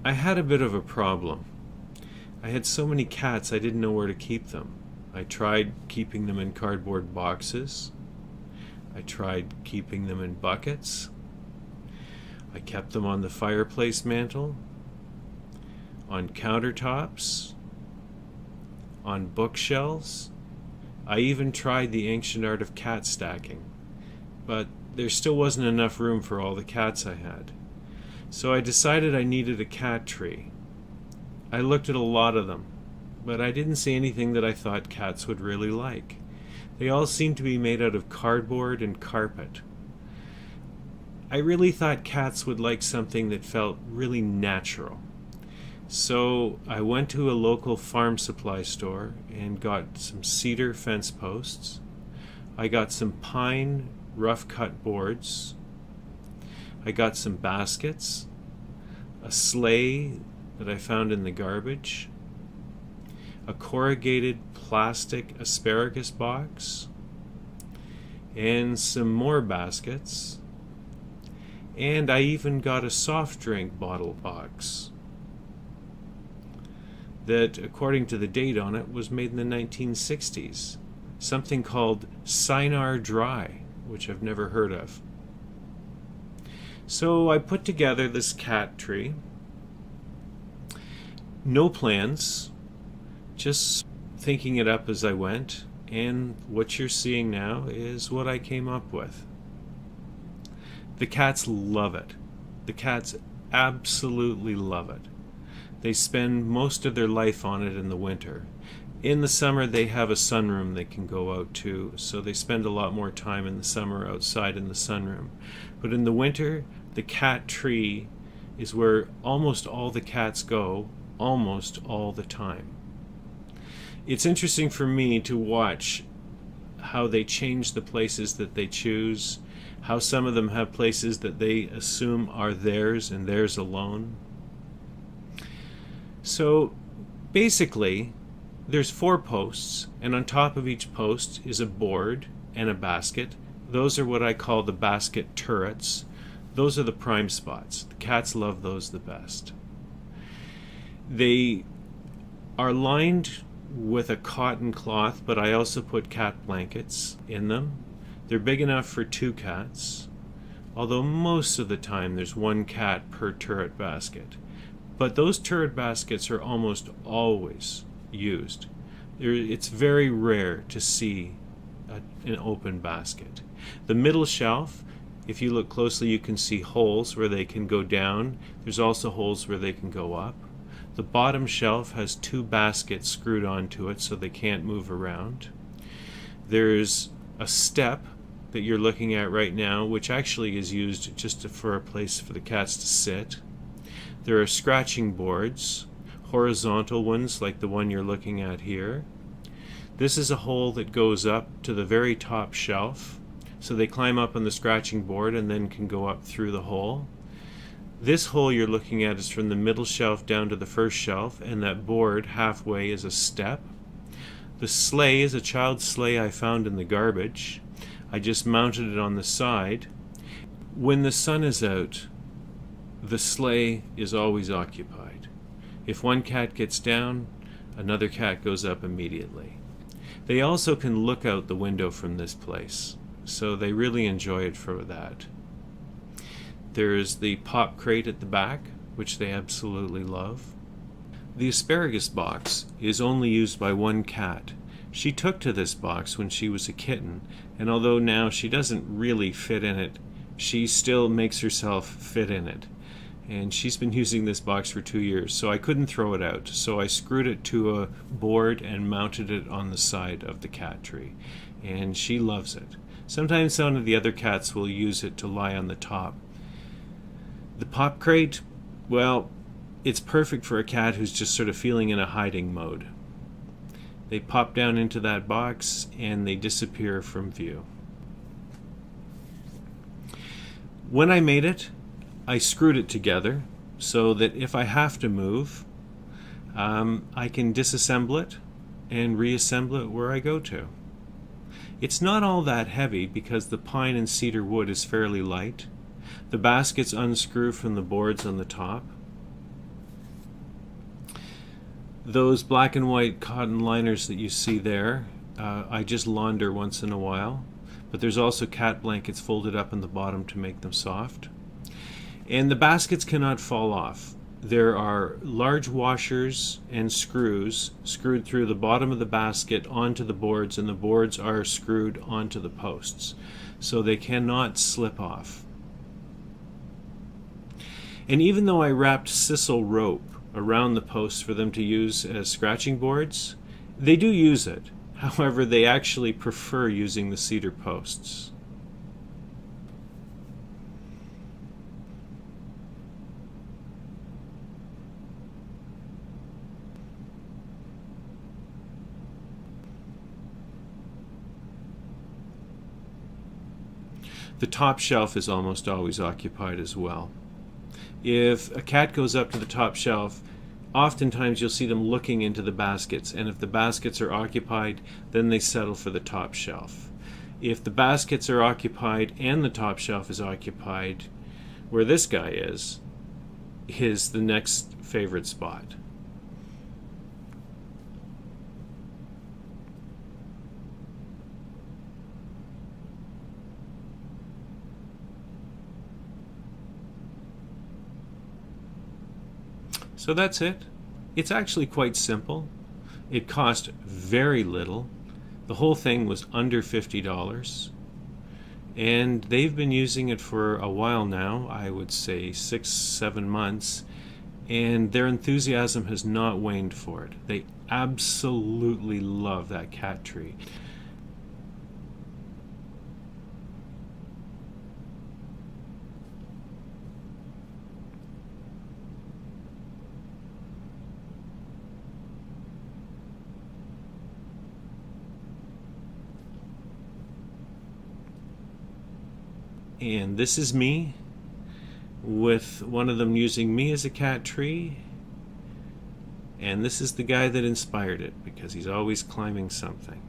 I had a bit of a problem. I had so many cats I didn't know where to keep them. I tried keeping them in cardboard boxes. I tried keeping them in buckets. I kept them on the fireplace mantle, on countertops, on bookshelves. I even tried the ancient art of cat stacking, but there still wasn't enough room for all the cats I had. So I decided I needed a cat tree. I looked at a lot of them, but I didn't see anything that I thought cats would really like. They all seemed to be made out of cardboard and carpet. I really thought cats would like something that felt really natural. So I went to a local farm supply store and got some cedar fence posts. I got some pine rough cut boards. I got some baskets, a sleigh that I found in the garbage, a corrugated plastic asparagus box, and some more baskets, and I even got a soft drink bottle box that, according to the date on it, was made in the 1960s. Something called Cedar Dry, which I've never heard of. So I put together this cat tree. No plans, just thinking it up as I went, and what you're seeing now is what I came up with. The cats love it. The cats absolutely love it. They spend most of their life on it in the winter. In the summer, they have a sunroom they can go out to, so they spend a lot more time in the summer outside in the sunroom. But in the winter, the cat tree is where almost all the cats go, almost all the time. It's interesting for me to watch how they change the places that they choose, how some of them have places that they assume are theirs and theirs alone. So basically, there's 4 posts, and on top of each post is a board and a basket. Those are what I call the basket turrets. Those are the prime spots. The cats love those the best. They are lined with a cotton cloth, but I also put cat blankets in them. They're big enough for 2 cats, although most of the time there's 1 cat per turret basket. But those turret baskets are almost always used. It's very rare to see an open basket. The middle shelf, if you look closely, you can see holes where they can go down. There's also holes where they can go up. The bottom shelf has 2 baskets screwed onto it so they can't move around. There's a step that you're looking at right now, which actually is used just for a place for the cats to sit. There are scratching boards, horizontal ones like the one you're looking at here. This is a hole that goes up to the very top shelf, so they climb up on the scratching board and then can go up through the hole. This hole you're looking at is from the middle shelf down to the first shelf, and that board halfway is a step. The sleigh is a child's sleigh I found in the garbage. I just mounted it on the side. When the sun is out, the sleigh is always occupied. If one cat gets down, another cat goes up immediately. They also can look out the window from this place, so they really enjoy it for that. There's the pop crate at the back, which they absolutely love. The asparagus box is only used by 1 cat. She took to this box when she was a kitten, and although now she doesn't really fit in it, she still makes herself fit in it. And she's been using this box for 2 years, so I couldn't throw it out. So I screwed it to a board and mounted it on the side of the cat tree. And she loves it. Sometimes some of the other cats will use it to lie on the top. The pop crate, well, it's perfect for a cat who's just sort of feeling in a hiding mode. They pop down into that box and they disappear from view. When I made it, I screwed it together so that if I have to move, I can disassemble it and reassemble it where I go to. It's not all that heavy because the pine and cedar wood is fairly light. The baskets unscrew from the boards on the top. Those black and white cotton liners that you see there, I just launder once in a while. But there's also cat blankets folded up in the bottom to make them soft. And the baskets cannot fall off. There are large washers and screws screwed through the bottom of the basket onto the boards, and the boards are screwed onto the posts. So they cannot slip off. And even though I wrapped sisal rope around the posts for them to use as scratching boards, they do use it. However, they actually prefer using the cedar posts. The top shelf is almost always occupied as well. If a cat goes up to the top shelf, oftentimes you'll see them looking into the baskets, and if the baskets are occupied, then they settle for the top shelf. If the baskets are occupied and the top shelf is occupied, where this guy is the next favorite spot. So that's it. It's actually quite simple. It cost very little. The whole thing was under $50. And they've been using it for a while now, I would say 6-7 months. And their enthusiasm has not waned for it. They absolutely love that cat tree. And this is me, with one of them using me as a cat tree. And this is the guy that inspired it, because he's always climbing something.